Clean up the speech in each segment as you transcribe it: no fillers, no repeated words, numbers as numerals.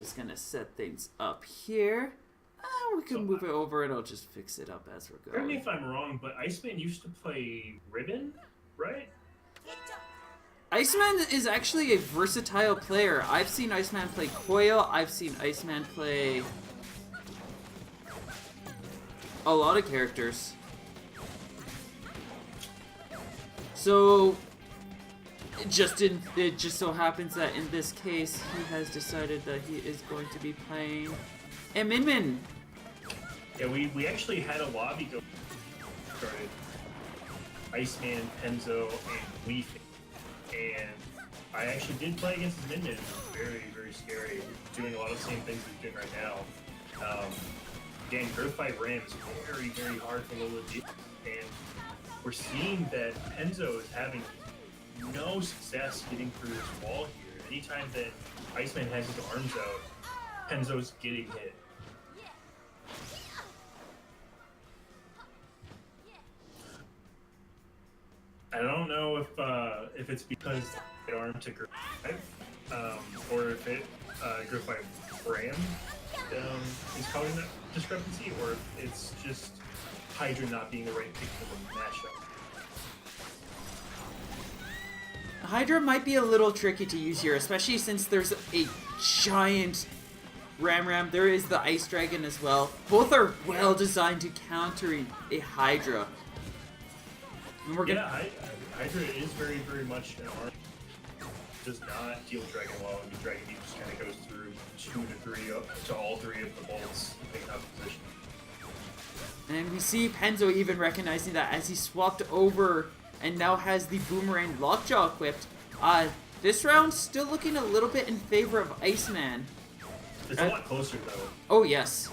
Just gonna set things up here. We can move it over and I'll just fix it up as we're going. Correct me if I'm wrong, but Iceman used to play Ribbon, right? Iceman is actually a versatile player. I've seen Iceman play Coil. I've seen Iceman play a lot of characters. So it just so happens that in this case he has decided that he is going to be playing a Min. Yeah, we actually had a lobby go started. Iceman, Penzo, and Leaf. And I actually did play against his Min. It was very, very scary. Doing a lot of the same things he's doing right now. Again, Growth 5 Ram is very, very hard for Lola D. And we're seeing that Penzo is having no success getting through this wall here. Anytime that Iceman has his arms out, Penzo's getting hit. I don't know if it's because the arm to Growth 5, or if it Growth 5 Ram is causing that discrepancy, or if it's just Hydra not being the right pick for the matchup. Hydra might be a little tricky to use here, especially since there's a giant Ram. There is the Ice Dragon as well. Both are well designed to counter a Hydra. And we're Hydra is very, very much an arm. Does not deal Dragon well, and the Dragon Beat just kind of goes through 2 to 3 to all 3 of the bolts, picking up position. And we see Penzo even recognizing that as he swapped over and now has the Boomerang Lockjaw equipped. This round's still looking a little bit in favor of Iceman. It's a lot closer though. Oh yes.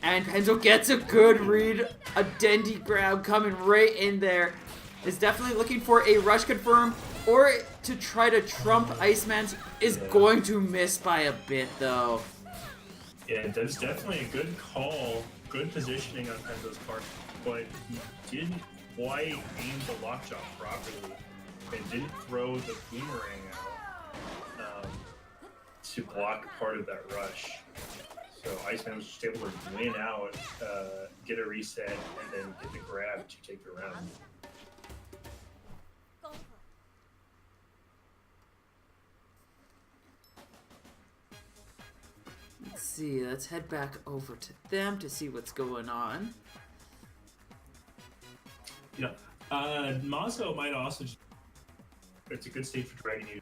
And Penzo gets a good read. A Dendy grab coming right in there. Is definitely looking for a rush confirm or to try to trump Iceman's. Is going to miss by a bit though. Yeah, that's definitely a good call. Good positioning on Penzo's part. But he didn't quite aim the lockjaw properly and didn't throw the boomerang out to block part of that rush. So Iceman was just able to win out, get a reset, and then get the grab to take the round. Let's see, let's head back over to them to see what's going on. Yeah, Mazo might also just, it's a good stage for Dragon Use.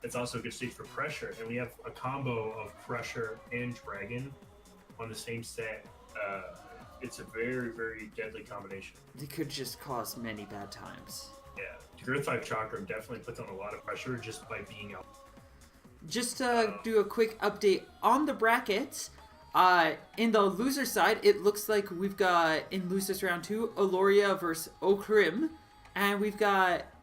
It's also a good stage for Pressure, and we have a combo of Pressure and Dragon on the same set. It's a very, very deadly combination. They could just cause many bad times. Yeah, Growth 5 Chakram definitely puts on a lot of pressure just by being out. Just to do a quick update on the brackets. In the loser side, it looks like we've got, in losers round 2, Aloria versus Okrim. And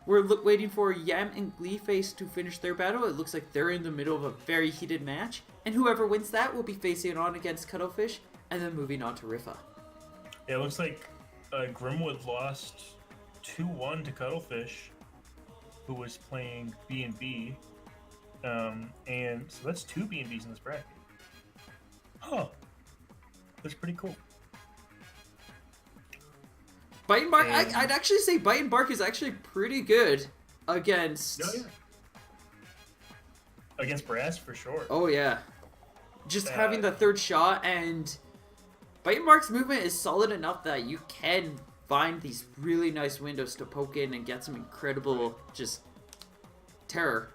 we're waiting for Yam and Gleeface to finish their battle. It looks like they're in the middle of a very heated match. And whoever wins that will be facing on against Cuttlefish, and then moving on to Rifa. Yeah, it looks like Grimwood lost 2-1 to Cuttlefish, who was playing B&B. And so that's 2 B&Bs in this bracket. Huh. That's pretty cool. Bite and Bark, I'd actually say Bite and Bark is actually pretty good against... Oh, yeah. Against Brass, for sure. Oh, yeah. Just having the third shot, and Bite and Bark's movement is solid enough that you can find these really nice windows to poke in and get some incredible, just, terror.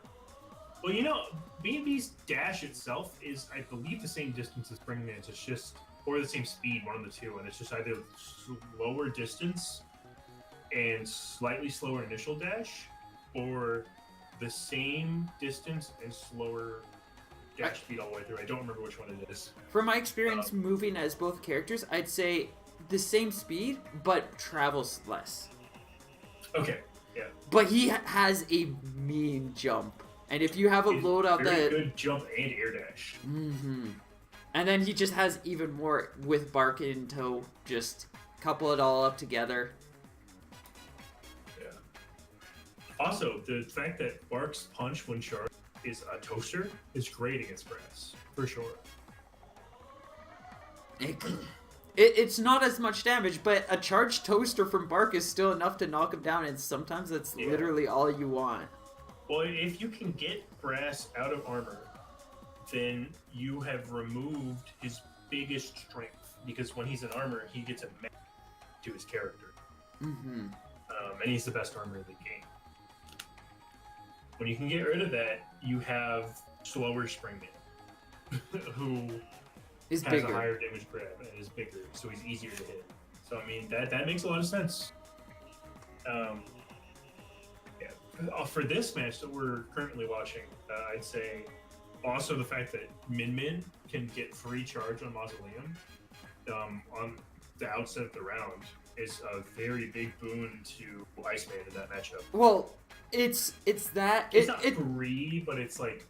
Well, you know, B&B's dash itself is, I believe, the same distance as Spring Man's. It's just, or the same speed, one of the two, and it's just either slower distance and slightly slower initial dash, or the same distance and slower dash speed all the way through. I don't remember which one it is. From my experience moving as both characters, I'd say the same speed, but travels less. Okay, yeah. But he has a mean jump. And if you have a loadout that... Very good jump and air dash. Mm-hmm. And then he just has even more with Bark in tow. Just couple it all up together. Yeah. Also, the fact that Bark's punch when charged is a toaster is great against brass, for sure. It's not as much damage, but a charged toaster from Bark is still enough to knock him down, and sometimes that's literally all you want. Well, if you can get brass out of armor, then you have removed his biggest strength, because when he's in armor, he gets a match to his character. Mm-hmm. And he's the best armor in the game. When you can get rid of that, you have slower Springman, who is has bigger. a higher damage grab and is bigger, so he's easier to hit. So I mean that makes a lot of sense. For this match that we're currently watching, I'd say also the fact that Min Min can get free charge on Mausoleum on the outset of the round is a very big boon to Iceman in that matchup. Well, it's not free, but it's like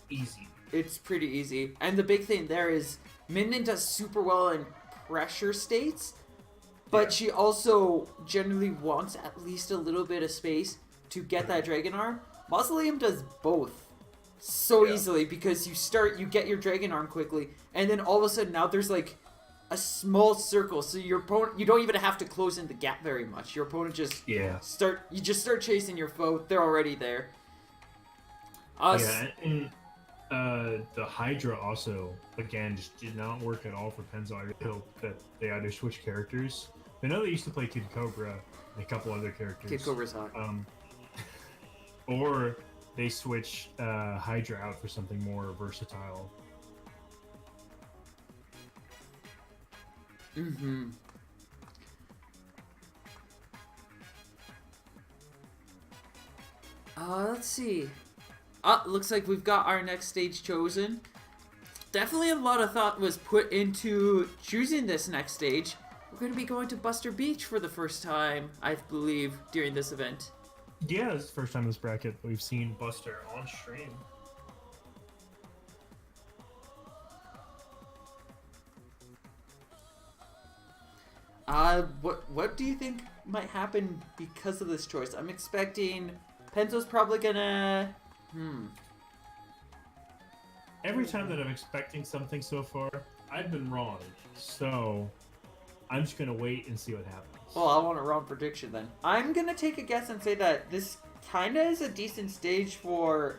easy. It's pretty easy, and the big thing there is Min Min does super well in pressure states, but she also generally wants at least a little bit of space to get that Dragon Arm. Mausoleum does both so easily because you get your Dragon Arm quickly, and then all of a sudden now there's like a small circle, so your opponent, you don't even have to close in the gap very much. Your opponent just start chasing your foe. They're already there. And the Hydra also, again, just did not work at all for Penzo. I really hope that they either switch characters. I know they used to play Kid Cobra and a couple other characters. Kid Cobra's hot. Or they switch Hydra out for something more versatile. Mm-hmm. Let's see. Looks like we've got our next stage chosen. Definitely a lot of thought was put into choosing this next stage. We're going to be going to Buster Beach for the first time, I believe, during this event. Yeah, it's the first time in this bracket that we've seen Buster on stream. What do you think might happen because of this choice? I'm expecting Penzo's probably gonna... Every time that I'm expecting something so far, I've been wrong. So, I'm just gonna wait and see what happens. Well, I want a wrong prediction then. I'm gonna take a guess and say that this kinda is a decent stage for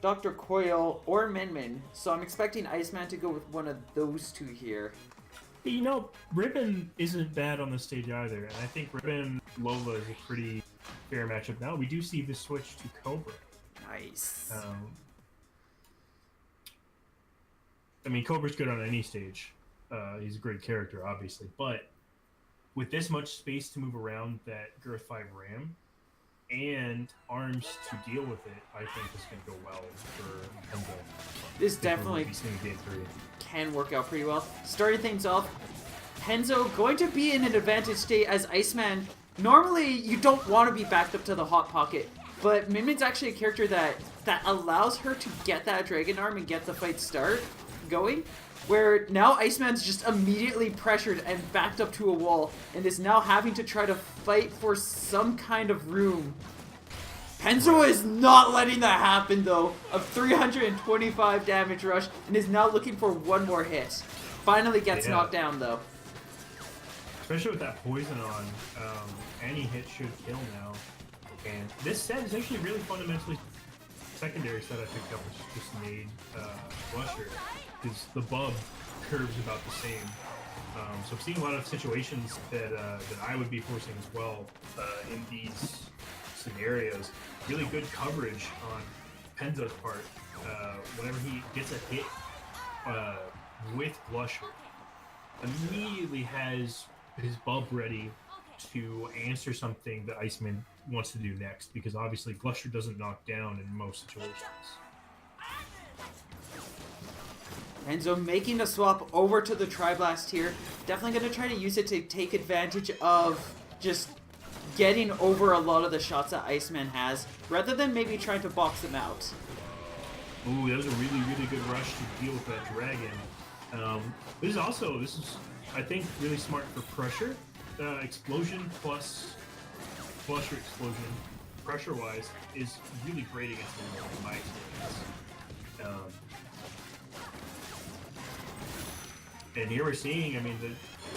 Dr. Coil or Min Min, so I'm expecting Iceman to go with one of those two here. You know, Ribbon isn't bad on the stage either, and I think Ribbon Lola is a pretty fair matchup now. We do see the switch to Cobra. Nice. I mean, Cobra's good on any stage. He's a great character, obviously, but with this much space to move around that Girth 5 RAM and arms to deal with it, I think is going to go well for Penzo. This definitely can work out pretty well. Starting things off, Penzo going to be in an advantage state as Iceman. Normally, you don't want to be backed up to the Hot Pocket, but Min Min's actually a character that allows her to get that Dragon Arm and get the fight going, where now Iceman's just immediately pressured and backed up to a wall and is now having to try to fight for some kind of room. Penzo is not letting that happen though, of 325 damage rush, and is now looking for one more hit. Finally gets knocked down though. Especially with that poison on, any hit should kill now. And this set is actually really fundamentally secondary set I picked up, which just made Blusher, because the bub curves about the same. So I'm seeing a lot of situations that I would be forcing as well in these scenarios. Really good coverage on Penzo's part. Whenever he gets a hit with Blusher, immediately has his bub ready to answer something that Iceman wants to do next, because obviously Blusher doesn't knock down in most situations. Penzo making the swap over to the Tri-Blast here. Definitely going to try to use it to take advantage of just getting over a lot of the shots that Iceman has, rather than maybe trying to box them out. Ooh, that was a really, really good rush to deal with that dragon. This is, I think, really smart for pressure. Explosion plus Blusher explosion, pressure-wise, is really great against him in my experience. And here we're seeing, I mean,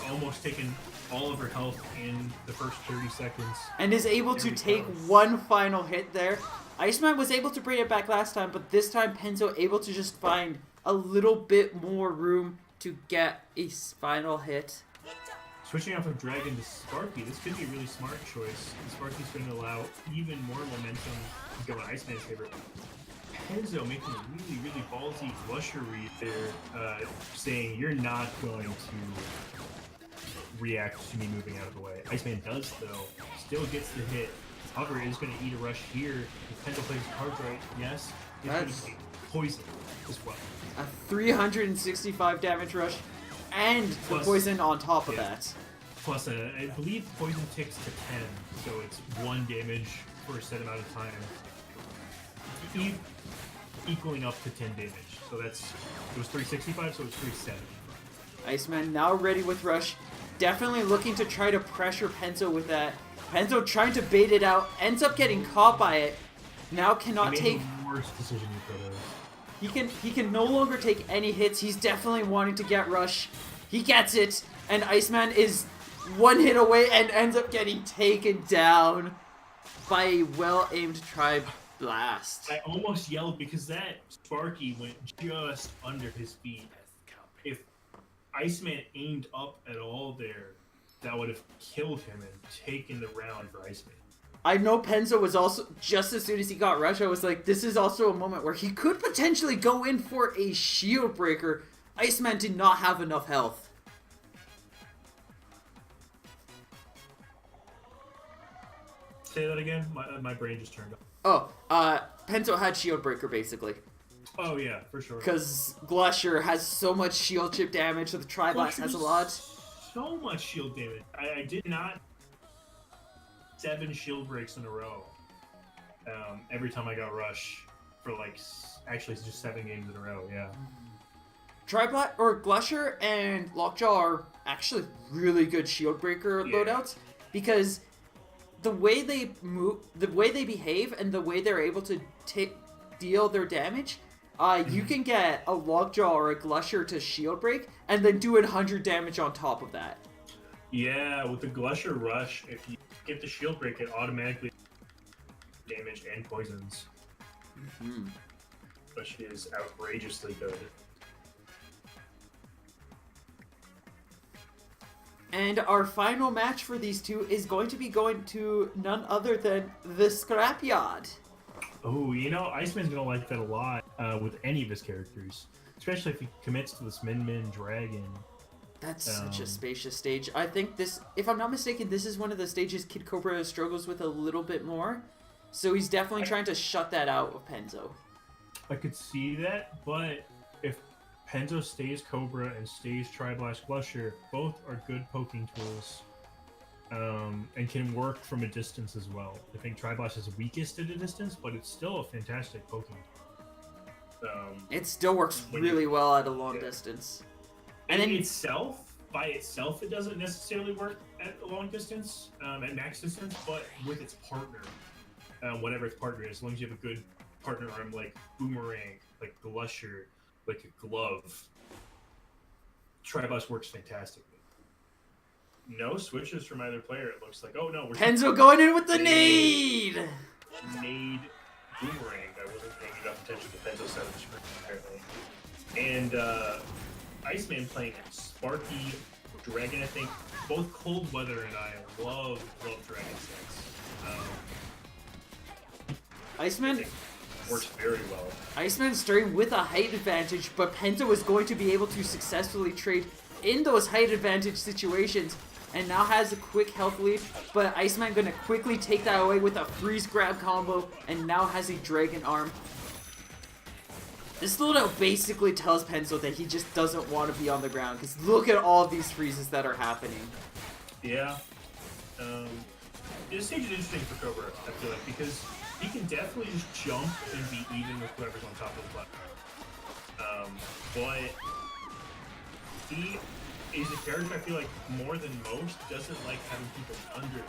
almost taking all of her health in the first 30 seconds. And is able to take one final hit there. Iceman was able to bring it back last time, but this time Penzo able to just find a little bit more room to get a final hit. Switching off of Dragon to Sparky, this could be a really smart choice. Sparky's going to allow even more momentum to go in Iceman's favor. Penzo making a really, really ballsy Glusher read there, saying you're not going to react to me moving out of the way. Iceman does, though. Still gets the hit. However, is going to eat a rush here. If Penzo plays cards right, yes, he's going to get poison as well. A 365 damage rush, and the poison on top of that. Plus, I believe poison ticks to 10, so it's 1 damage for a set amount of time, equaling up to 10 damage. So it was 365, so it's 370. Iceman now ready with rush, definitely looking to try to pressure Penzo with that. Penzo trying to bait it out, ends up getting caught by it. Now cannot take. The worst decision you could have. He can no longer take any hits. He's definitely wanting to get rush. He gets it, and Iceman is 1 hit away and ends up getting taken down by a well-aimed Tribe Blast. I almost yelled because that Sparky went just under his feet. If Iceman aimed up at all there, that would have killed him and taken the round for Iceman. I know Penzo was also, just as soon as he got rush, I was like, this is also a moment where he could potentially go in for a shield breaker. Iceman did not have enough health. Say that again? My brain just turned off. Oh, Penzo had shield breaker basically. Oh yeah, for sure. Because Glusher has so much shield chip damage, so the Tri-Blast has a lot. So much shield damage. I did not 7 shield breaks in a row. Every time I got rush for actually just 7 games in a row. Yeah. Tri-Blast or Glusher and Lockjaw are actually really good shield breaker loadouts because the way they move, the way they behave, and the way they're able to deal their damage. You can get a Lockjaw or a Glusher to shield break and then do 100 damage on top of that. Yeah, with the Glusher rush, if you get the shield break, it automatically damage and poisons. Which is outrageously good. And our final match for these two is going to be going to none other than the Scrapyard. Oh, you know, Iceman's gonna like that a lot with any of his characters, especially if he commits to this Min Dragon. That's such a spacious stage. I think this, if I'm not mistaken, this is one of the stages Kid Cobra struggles with a little bit more. So he's definitely trying to shut that out with Penzo. I could see that, but if Penzo stays Cobra and stays Tri-Blast Glusher, both are good poking tools. And can work from a distance as well. I think Tri-Blast is weakest at a distance, but it's still a fantastic poking. It still works really well at a long distance. And then by itself, it doesn't necessarily work at a long distance, at max distance, but with its partner, whatever its partner is, as long as you have a good partner arm like Boomerang, like Glusher, like a Glove, Tri-Blast works fantastically. No switches from either player, it looks like. Oh no, we're Penzo going in with the nade! Nade Boomerang. I wasn't paying enough attention to Penzo side of the screen, apparently. And Iceman playing Sparky, Dragon, I think. Both Cold Weather and I love Dragon sets. Iceman works very well. Iceman's starting with a height advantage, but Penzo is going to be able to successfully trade in those height advantage situations, and now has a quick health lead, but Iceman gonna quickly take that away with a freeze grab combo, and now has a dragon arm. This loadout basically tells Penzo that he just doesn't want to be on the ground, because look at all of these freezes that are happening. Yeah. This stage is interesting for Cobra, I feel like, because he can definitely just jump and be even with whoever's on top of the platform. But he is a character I feel like more than most doesn't like having people under him.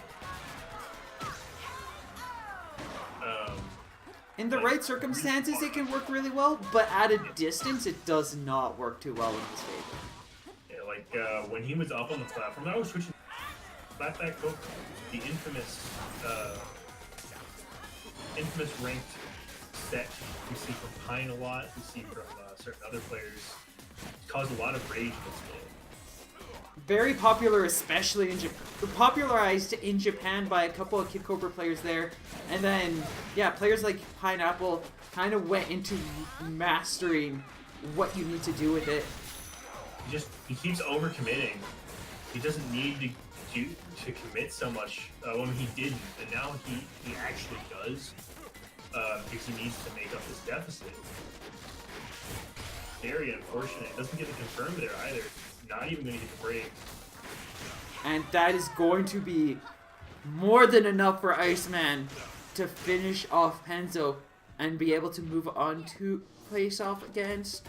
In the right circumstances, it can work really well, but at a distance, it does not work too well in his favor. Yeah, Like when he was up on the platform, I was switching flat back Coco, the infamous ranked set we see from Pine a lot, we see from certain other players. It's caused a lot of rage in this game. Very popular, especially in Japan. Popularized in Japan by a couple of Kid Cobra players there. And then, yeah, players like Pineapple kind of went into mastering what you need to do with it. He keeps overcommitting. He doesn't need to commit so much when he didn't, and now he actually does because he needs to make up this deficit. Very unfortunate. Doesn't get the confirmed there either. Not even going to get the break. And that is going to be more than enough for Iceman to finish off Penzo and be able to move on to face off against